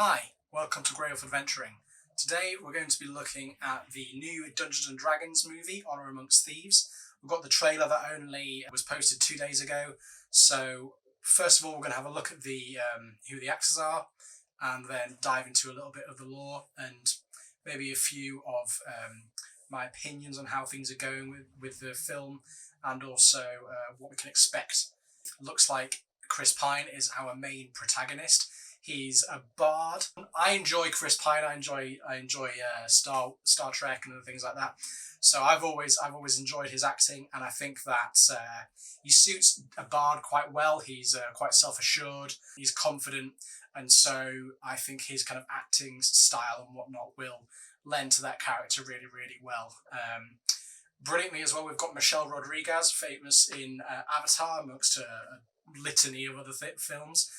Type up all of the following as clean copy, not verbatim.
Hi, welcome to Grey Wolf Adventuring. Today we're going to be looking at the new Dungeons & Dragons movie, Honor Amongst Thieves. We've got the trailer that only was posted 2 days ago, so first of all we're going to have a look at who the actors are, and then dive into a little bit of the lore and maybe a few of my opinions on how things are going with the film, and also what we can expect. Looks like Chris Pine is our main protagonist. He's a bard. I enjoy Chris Pine. I enjoy Star Trek and other things like that. So I've always enjoyed his acting, and I think that he suits a bard quite well. He's quite self-assured. He's confident, and so I think his kind of acting style and whatnot will lend to that character really, really well. Brilliantly as well, we've got Michelle Rodriguez, famous in Avatar, amongst a litany of other films.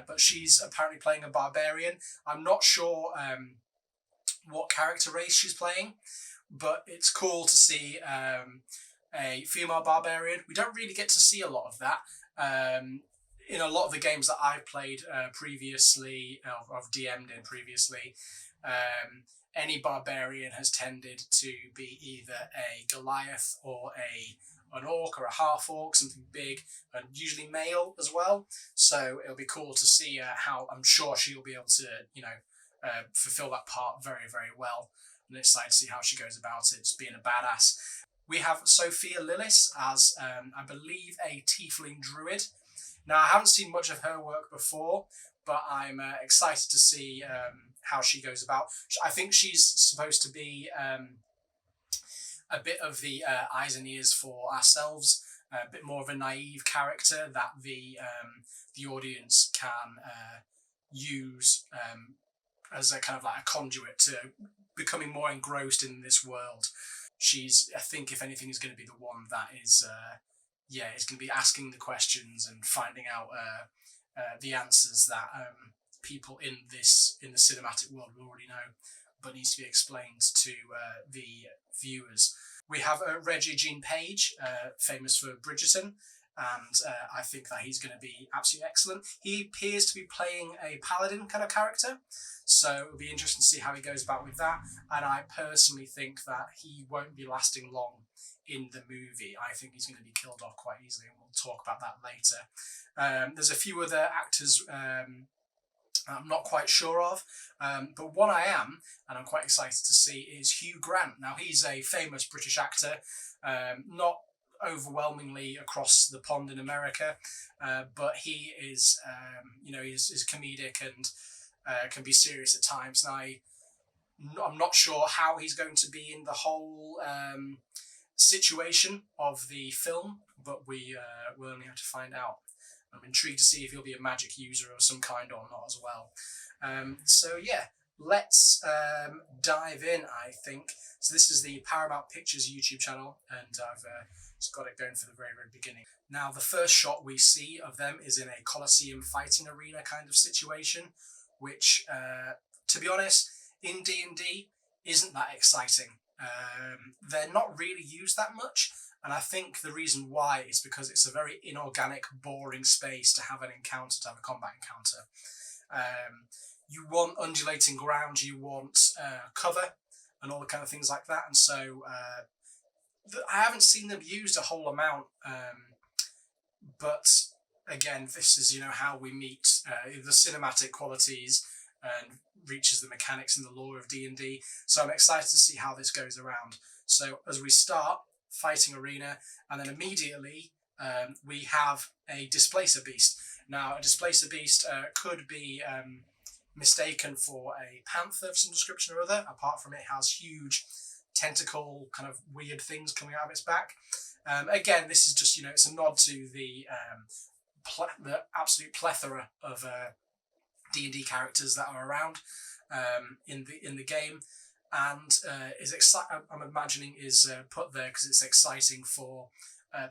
But she's apparently playing a barbarian. I'm not sure what character race she's playing, but it's cool to see a female barbarian. We don't really get to see a lot of that. In a lot of the games that I've played previously, I've DM'd in previously, any barbarian has tended to be either a Goliath or an orc or a half-orc, something big, and usually male as well. So it'll be cool to see how I'm sure she'll be able to, fulfill that part very, very well. I'm excited to see how she goes about it, being a badass. We have Sophia Lillis as, I believe, a tiefling druid. Now, I haven't seen much of her work before, but I'm excited to see how she goes about. I think she's supposed to be a bit of the eyes and ears for ourselves, a bit more of a naive character that the audience can use as a kind of like a conduit to becoming more engrossed in this world. She's, I think, if anything, is going to be the one that is going to be asking the questions and finding out the answers that people in the cinematic world will already know, but needs to be explained to the viewers. We have Rege-Jean Page, famous for Bridgerton, and I think that he's going to be absolutely excellent. He appears to be playing a paladin kind of character, so it'll be interesting to see how he goes about with that, and I personally think that he won't be lasting long in the movie. I think he's going to be killed off quite easily, and we'll talk about that later. There's a few other actors I'm not quite sure of, but one I am, and I'm quite excited to see, is Hugh Grant. Now, he's a famous British actor, not overwhelmingly across the pond in America, but he is, he's comedic and can be serious at times. Now, I'm not sure how he's going to be in the whole situation of the film, but we'll only have to find out. I'm intrigued to see if he'll be a magic user of some kind or not as well. So yeah, let's dive in, I think. So this is the Paramount Pictures YouTube channel, and I've just got it going for the very, very beginning. Now, the first shot we see of them is in a Colosseum fighting arena kind of situation, which, to be honest, in D&D isn't that exciting. They're not really used that much. And I think the reason why is because it's a very inorganic, boring space to have an encounter, to have a combat encounter. You want undulating ground, you want cover, and all the kind of things like that. And so I haven't seen them used a whole amount. But again, this is how we meet the cinematic qualities and reaches the mechanics and the lore of D&D. So I'm excited to see how this goes around. So as we start, fighting arena, and then immediately we have a displacer beast. Now, a displacer beast could be mistaken for a panther of some description or other. Apart from it has huge tentacle kind of weird things coming out of its back. Again, this is just it's a nod to the absolute plethora of D&D characters that are around in the game. And I'm imagining is put there because it's exciting for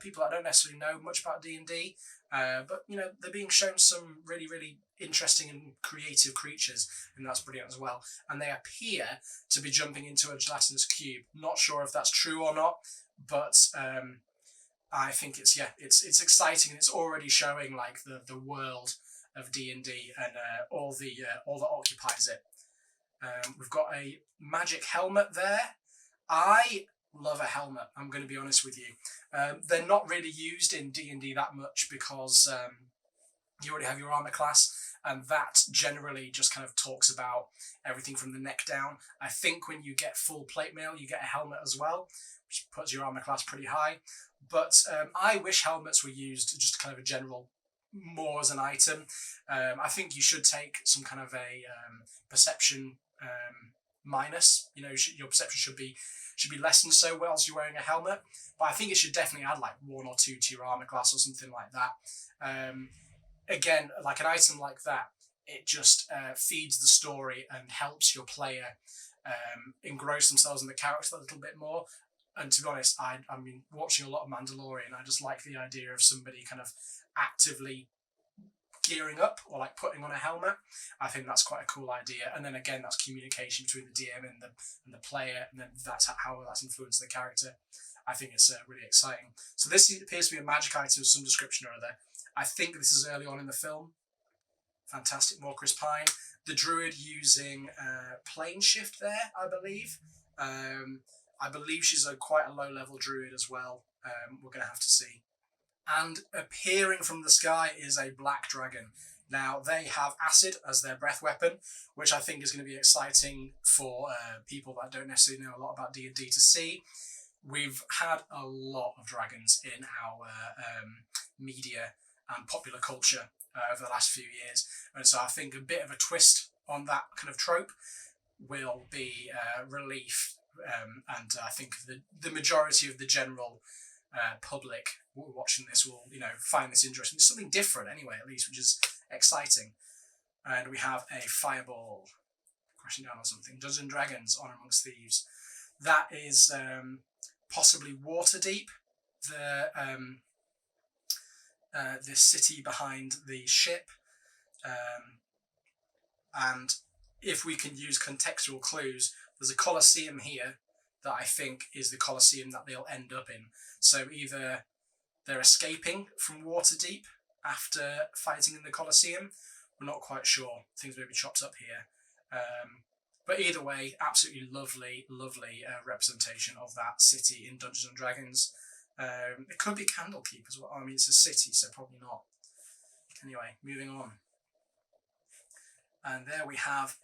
people that don't necessarily know much about D&D, but they're being shown some really, really interesting and creative creatures, and that's brilliant as well. And they appear to be jumping into a gelatinous cube. Not sure if that's true or not, but I think it's exciting, and it's already showing like the world of D&D and all that occupies it. We've got a magic helmet there. I love a helmet, I'm going to be honest with you. They're not really used in D&D that much because you already have your armor class, and that generally just kind of talks about everything from the neck down. I think when you get full plate mail, you get a helmet as well, which puts your armor class pretty high. But I wish helmets were used just kind of a general, more as an item. I think you should take some kind of a perception minus. You know, your perception should be lessened so whilst you're wearing a helmet. But I think it should definitely add like 1 or 2 to your armor class or something like that. Again, like an item like that, it just feeds the story and helps your player engross themselves in the character a little bit more. And to be honest, I mean, watching a lot of Mandalorian, I just like the idea of somebody kind of actively gearing up or like putting on a helmet. I think that's quite a cool idea. And then again, that's communication between the DM and the player, and then that's how that's influenced the character. I think it's really exciting. So this appears to be a magic item of some description or other. I think this is early on in the film. Fantastic, more Chris Pine. The druid using plane shift there, I believe. I believe she's quite a low-level druid as well. We're going to have to see. And appearing from the sky is a black dragon. Now, they have acid as their breath weapon, which I think is going to be exciting for people that don't necessarily know a lot about D&D to see. We've had a lot of dragons in our media and popular culture over the last few years. And so I think a bit of a twist on that kind of trope will be relief. And I think the majority of the general public watching this will, find this interesting. It's something different anyway, at least, which is exciting. And we have a fireball crashing down on something. Dungeons and Dragons, Honor Amongst Thieves. That is possibly Waterdeep, the city behind the ship. And if we can use contextual clues, there's a Colosseum here that I think is the Colosseum that they'll end up in. So either they're escaping from Waterdeep after fighting in the Colosseum. We're not quite sure. Things may be chopped up here. But either way, absolutely lovely, lovely representation of that city in Dungeons and Dragons. It could be Candlekeep as well. I mean, it's a city, so probably not. Anyway, moving on. And there we have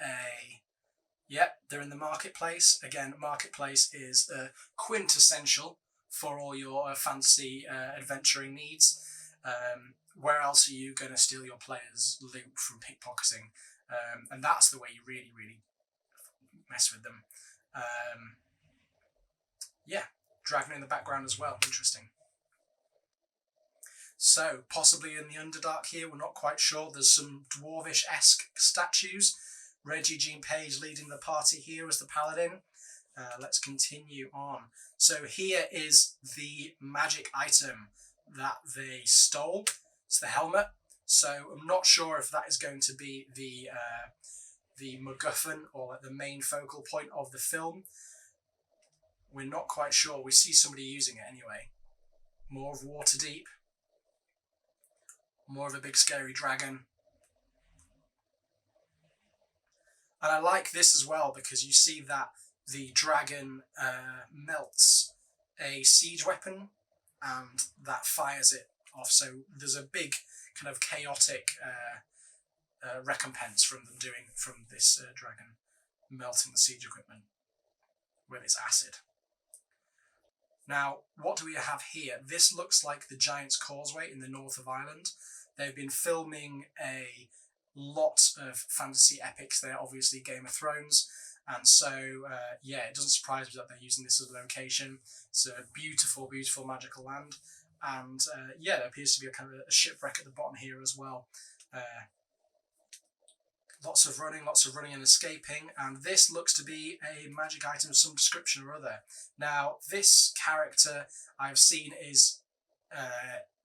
they're in the marketplace. Again, marketplace is quintessential for all your fantasy adventuring needs. Where else are you going to steal your players' loot from pickpocketing? And that's the way you really, really mess with them. Dragon in the background as well. Interesting. So, possibly in the Underdark here, we're not quite sure. There's some dwarvish-esque statues. Rege-Jean Page leading the party here as the paladin. Let's continue on. So here is the magic item that they stole. It's the helmet. So I'm not sure if that is going to be the MacGuffin or like the main focal point of the film. We're not quite sure. We see somebody using it anyway. More of Waterdeep. More of a big scary dragon. And I like this as well because you see that the dragon melts a siege weapon and that fires it off. So there's a big kind of chaotic recompense from this dragon melting the siege equipment with its acid. Now, what do we have here? This looks like the Giant's Causeway in the north of Ireland. They've been filming a lot of fantasy epics there, obviously Game of Thrones. And so, it doesn't surprise me that they're using this as a location. It's a beautiful, beautiful magical land. And there appears to be a kind of a shipwreck at the bottom here as well. Lots of running and escaping. And this looks to be a magic item of some description or other. Now, this character I've seen is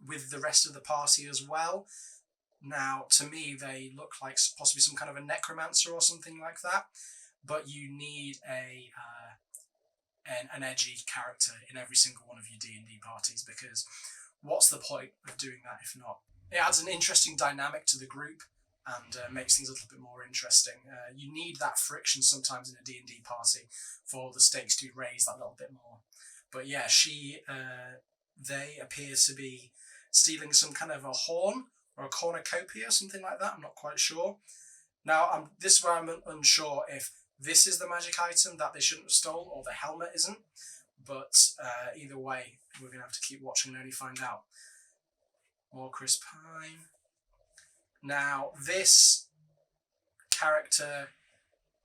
with the rest of the party as well. Now, to me, they look like possibly some kind of a necromancer or something like that. But you need an edgy character in every single one of your D&D parties, because what's the point of doing that if not? It adds an interesting dynamic to the group. and makes things a little bit more interesting. You need that friction sometimes in a D&D party for the stakes to be raised that little bit more. But yeah, they appear to be stealing some kind of a horn or a cornucopia, something like that. I'm not quite sure. Now, this is where I'm unsure if this is the magic item that they shouldn't have stole or the helmet isn't. But either way, we're going to have to keep watching and only find out. More Chris Pine. Now, this character,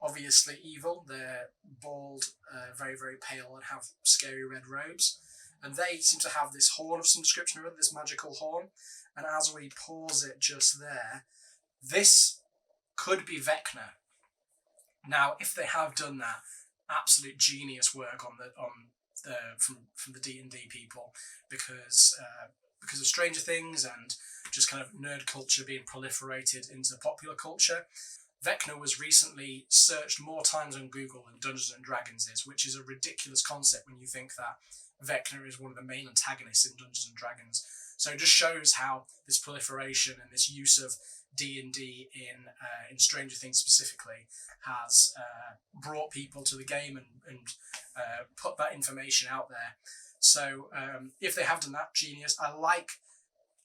obviously evil. They're bald, very, very pale, and have scary red robes. And they seem to have this horn of some description or other, this magical horn. And as we pause it just there, this could be Vecna. Now, if they have done that, absolute genius work from the D&D people, because of Stranger Things and just kind of nerd culture being proliferated into popular culture. Vecna was recently searched more times on Google than Dungeons and Dragons is, which is a ridiculous concept when you think that Vecna is one of the main antagonists in Dungeons and Dragons. So it just shows how this proliferation and this use of D&D in Stranger Things specifically has brought people to the game and put that information out there. So if they have done that, genius. I like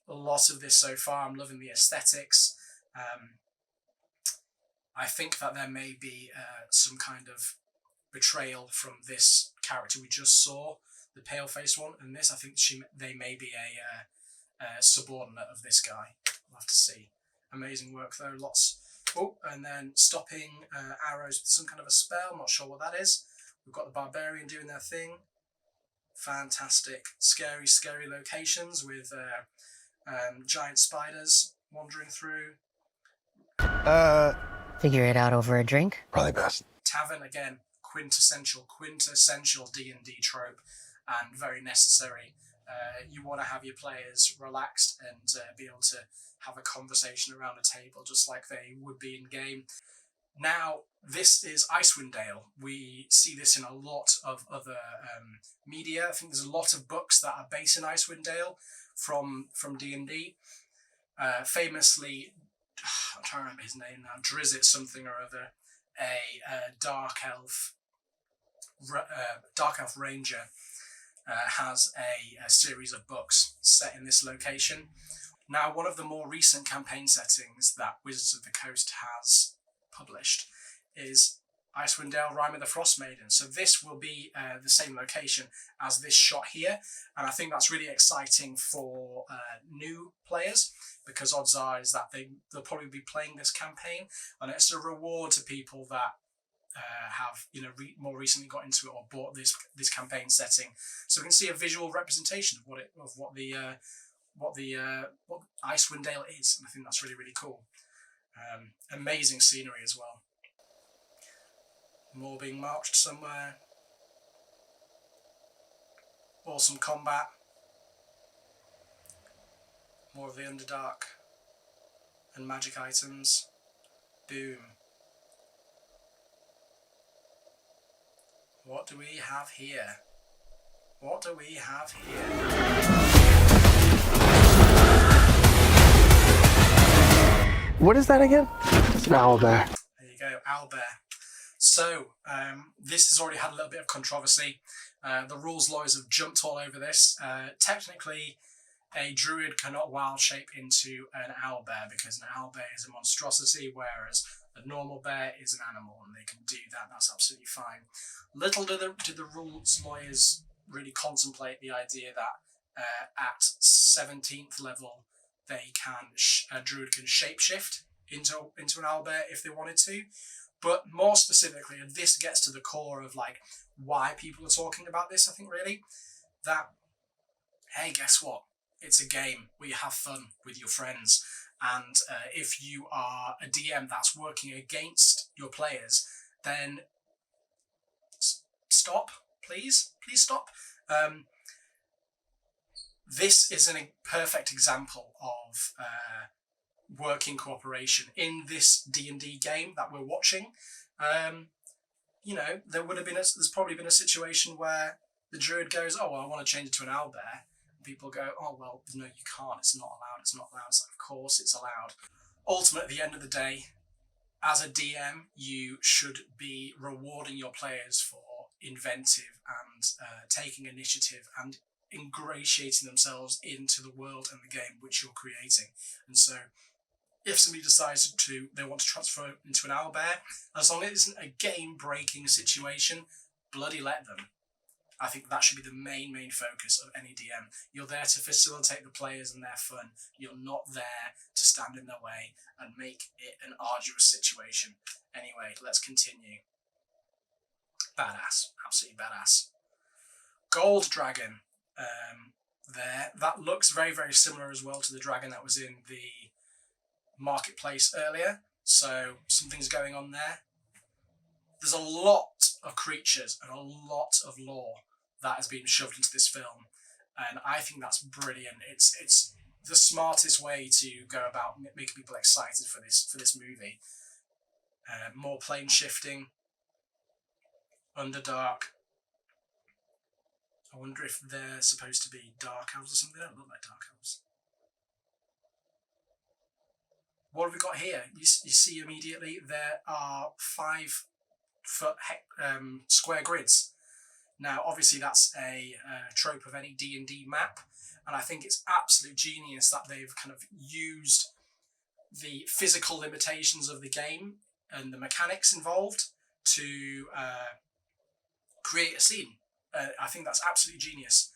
a lot of this so far. I'm loving the aesthetics. I think that there may be some kind of betrayal from this character we just saw, the pale-faced one, and this, I think they may be a subordinate of this guy. We'll have to see. Amazing work though, lots. Oh, and then stopping arrows with some kind of a spell. I'm not sure what that is. We've got the barbarian doing their thing. Fantastic, scary, scary locations with giant spiders wandering through. Figure it out over a drink? Probably best. Tavern, again, quintessential D&D trope, and very necessary. You want to have your players relaxed and be able to have a conversation around a table just like they would be in game. Now, this is Icewind Dale. We see this in a lot of other media. I think there's a lot of books that are based in Icewind Dale from D&D. Famously, I'm trying to remember his name now, Drizzt something or other, a dark elf ranger, has a series of books set in this location. Now, one of the more recent campaign settings that Wizards of the Coast has published is Icewind Dale, Rime of the Frost Maiden. So this will be the same location as this shot here, and I think that's really exciting for new players, because odds are is that they'll probably be playing this campaign, and it's a reward to people that have more recently got into it or bought this campaign setting. So we can see a visual representation of what Icewind Dale is, and I think that's really, really cool. Amazing scenery as well. More being marched somewhere. Awesome combat. More of the Underdark and magic items. Boom. What do we have here? What do we have here? What is that again? It's an owlbear. There you go, owlbear. So, this has already had a little bit of controversy. The rules lawyers have jumped all over this. Technically, a druid cannot wild shape into an owlbear because an owlbear is a monstrosity, whereas a normal bear is an animal, and they can do that. That's absolutely fine. Little did the rules lawyers really contemplate the idea that at 17th level, a druid can shapeshift into an owlbear if they wanted to. But more specifically, and this gets to the core of like why people are talking about this, I think really, that, hey, guess what? It's a game where you have fun with your friends. And if you are a DM that's working against your players, then stop, please. Please stop. This is a perfect example of working cooperation in this D&D game that we're watching. There's probably been a situation where the druid goes, oh, well, I want to change it to an owlbear. And people go, oh, well, no, you can't. It's not allowed. It's not allowed. It's like, of course it's allowed. ultimately, at the end of the day, as a DM, you should be rewarding your players for inventive and taking initiative and ingratiating themselves into the world and the game which you're creating. And so, if somebody decides they want to transfer into an owlbear, as long as it isn't a game-breaking situation, bloody let them. I think that should be the main focus of any DM. You're there to facilitate the players and their fun. You're not there to stand in their way and make it an arduous situation. Anyway, let's continue. Badass. Absolutely badass. Gold dragon. There. That looks very similar as well to the dragon that was in the marketplace earlier. So something's going on there. There's a lot of creatures and a lot of lore that has been shoved into this film, and I think that's brilliant. It's the smartest way to go about making people excited for this movie. More plane shifting, Underdark. I wonder if they're supposed to be dark elves or something. They don't look like dark elves. What have we got here? You see immediately there are 5-foot square grids. Now, obviously, that's a trope of any D&D map, and I think it's absolute genius that they've kind of used the physical limitations of the game and the mechanics involved to create a scene. I think that's absolutely genius.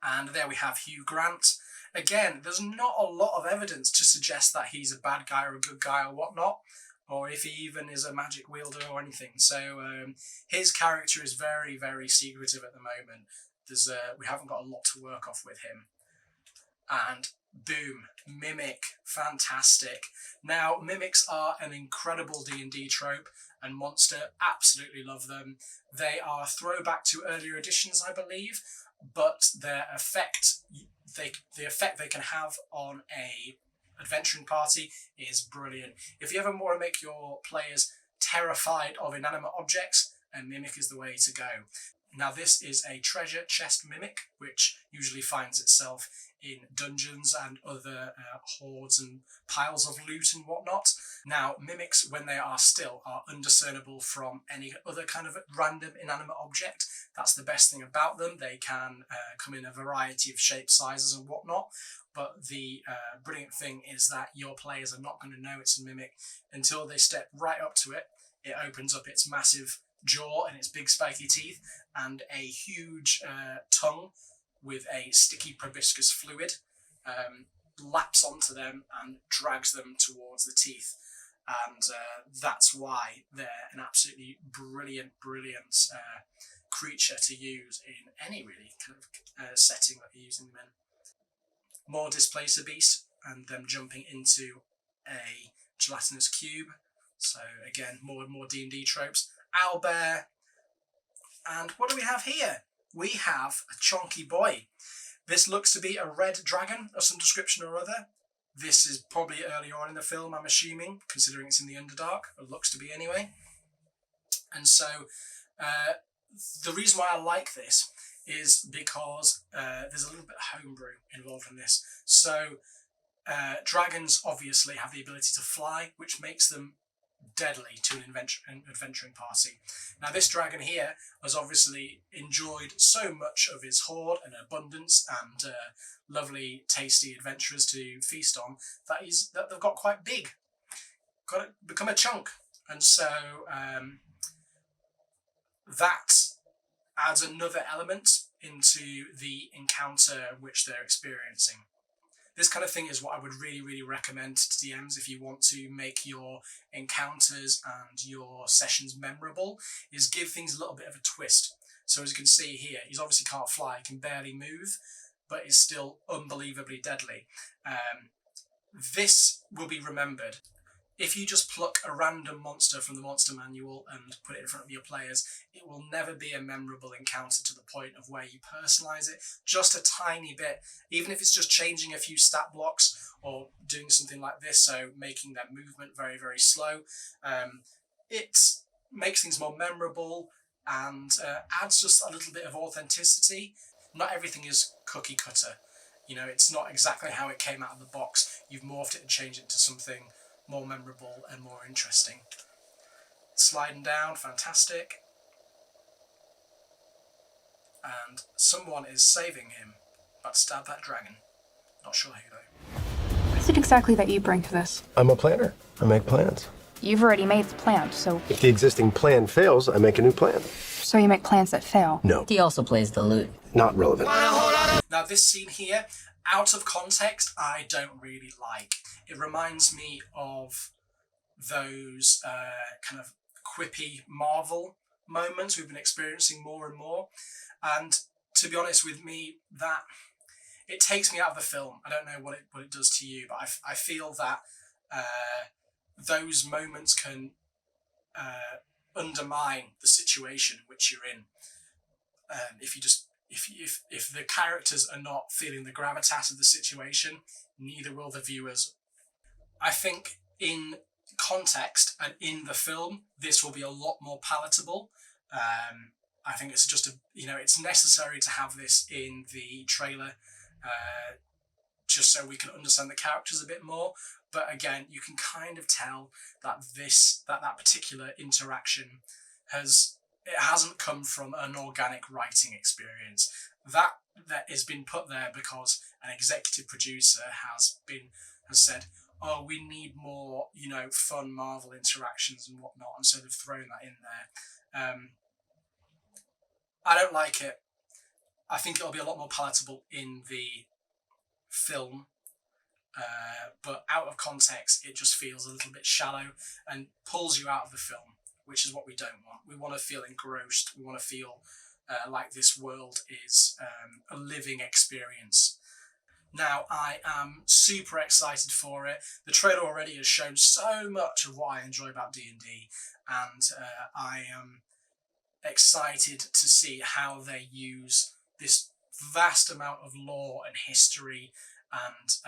And there we have Hugh Grant. Again, there's not a lot of evidence to suggest that he's a bad guy or a good guy or whatnot, or if he even is a magic wielder or anything. So his character is very secretive at the moment. We haven't got a lot to work off with him. And boom, Mimic, fantastic. Now, Mimics are an incredible D&D trope, and Monster absolutely love them. They are a throwback to earlier editions, I believe, but their effect, the effect they can have on a adventuring party is brilliant. If you ever want to make your players terrified of inanimate objects, a Mimic is the way to go. Now, this is a treasure chest Mimic, which usually finds itself in dungeons and other hoards and piles of loot and whatnot. Now, Mimics, when they are still, are undiscernible from any other kind of random inanimate object. That's the best thing about them. They can come in a variety of shapes, sizes and whatnot. But the brilliant thing is that your players are not going to know it's a Mimic until they step right up to it. It opens up its massive jaw and its big spiky teeth and a huge tongue with a sticky proboscis fluid laps onto them and drags them towards the teeth. And that's why they're an absolutely brilliant creature to use in any really kind of setting that you're using them in. More Displacer Beast and them jumping into a gelatinous cube. So again, more and more D&D tropes. Owlbear. And what do we have here? We have a chonky boy. This looks to be a red dragon of some description or other. This is probably early on in the film, I'm assuming, considering it's in the Underdark. It looks to be anyway. And so the reason why I like this is because there's a little bit of homebrew involved in this. So dragons obviously have the ability to fly, which makes them deadly to an adventuring party. Now, this dragon here has obviously enjoyed so much of his hoard and abundance and lovely, tasty adventurers to feast on that they've got quite big, got to become a chunk, and so that adds another element into the encounter which they're experiencing. This kind of thing is what I would really recommend to DMs if you want to make your encounters and your sessions memorable, is give things a little bit of a twist. So as you can see here, he obviously can't fly, he can barely move, but is still unbelievably deadly. This will be remembered. If you just pluck a random monster from the monster manual and put it in front of your players, it will never be a memorable encounter to the point of where you personalise it just a tiny bit, even if it's just changing a few stat blocks or doing something like this, so making their movement very slow. It makes things more memorable and adds just a little bit of authenticity. Not everything is cookie cutter. You know, it's not exactly how it came out of the box. You've morphed it and changed it into something more memorable and more interesting. Sliding down, fantastic. And someone is saving him, about to stab that dragon. Not sure who though. What is it exactly that you bring to this? I'm a planner. I make plans. You've already made the plan, so If the existing plan fails, I make a new plan. you make plans that fail. No, He also plays the lute. not relevant. Now this scene here, out of context, I don't really like. It reminds me of those kind of quippy Marvel moments we've been experiencing more and more. And to be honest with me, that it takes me out of the film. I don't know what it does to you, but I feel that those moments can undermine the situation which you're in. If the characters are not feeling the gravitas of the situation, neither will the viewers. I think in context and in the film, this will be a lot more palatable. I think it's just it's necessary to have this in the trailer, just so we can understand the characters a bit more. But again, you can kind of tell that that particular interaction hasn't come from an organic writing experience. That has been put there because an executive producer has said, oh, we need more, fun Marvel interactions and whatnot, and so they've thrown that in there. I don't like it. I think it'll be a lot more palatable in the film, but out of context, it just feels a little bit shallow and pulls you out of the film, which is what we don't want. We want to feel engrossed. We want to feel like this world is a living experience. Now, I am super excited for it. The trailer already has shown so much of what I enjoy about D&D, and I am excited to see how they use this vast amount of lore and history and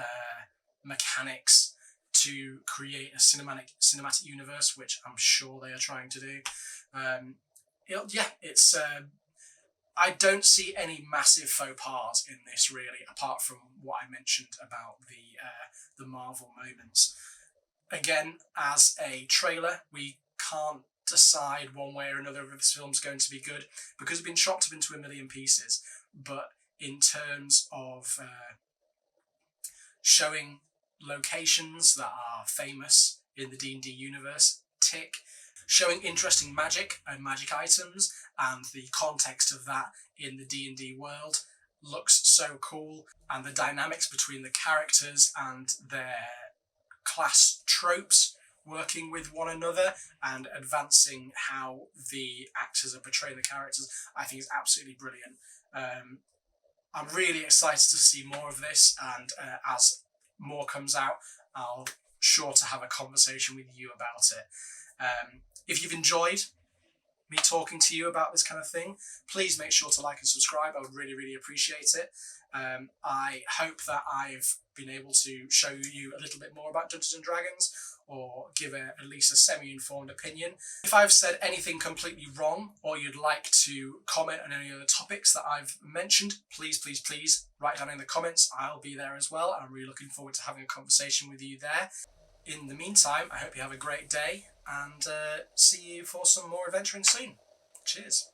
mechanics to create a cinematic universe, which I'm sure they are trying to do. I don't see any massive faux pas in this, really, apart from what I mentioned about the Marvel moments. Again, as a trailer, we can't decide one way or another if this film's going to be good because it's been chopped up into a million pieces. But in terms of showing locations that are famous in the D&D universe, tick. Showing interesting magic and magic items and the context of that in the D&D world looks so cool, and the dynamics between the characters and their class tropes working with one another and advancing how the actors are portraying the characters, I think is absolutely brilliant. I'm really excited to see more of this, and as more comes out, I'll sure to have a conversation with you about it. If you've enjoyed me talking to you about this kind of thing, please make sure to like and subscribe. I would really, really appreciate it. I hope that I've been able to show you a little bit more about Dungeons & Dragons, or give at least a semi-informed opinion. If I've said anything completely wrong, or you'd like to comment on any other topics that I've mentioned, please, please, please write down in the comments. I'll be there as well. I'm really looking forward to having a conversation with you there. In the meantime, I hope you have a great day, and see you for some more adventuring soon. Cheers.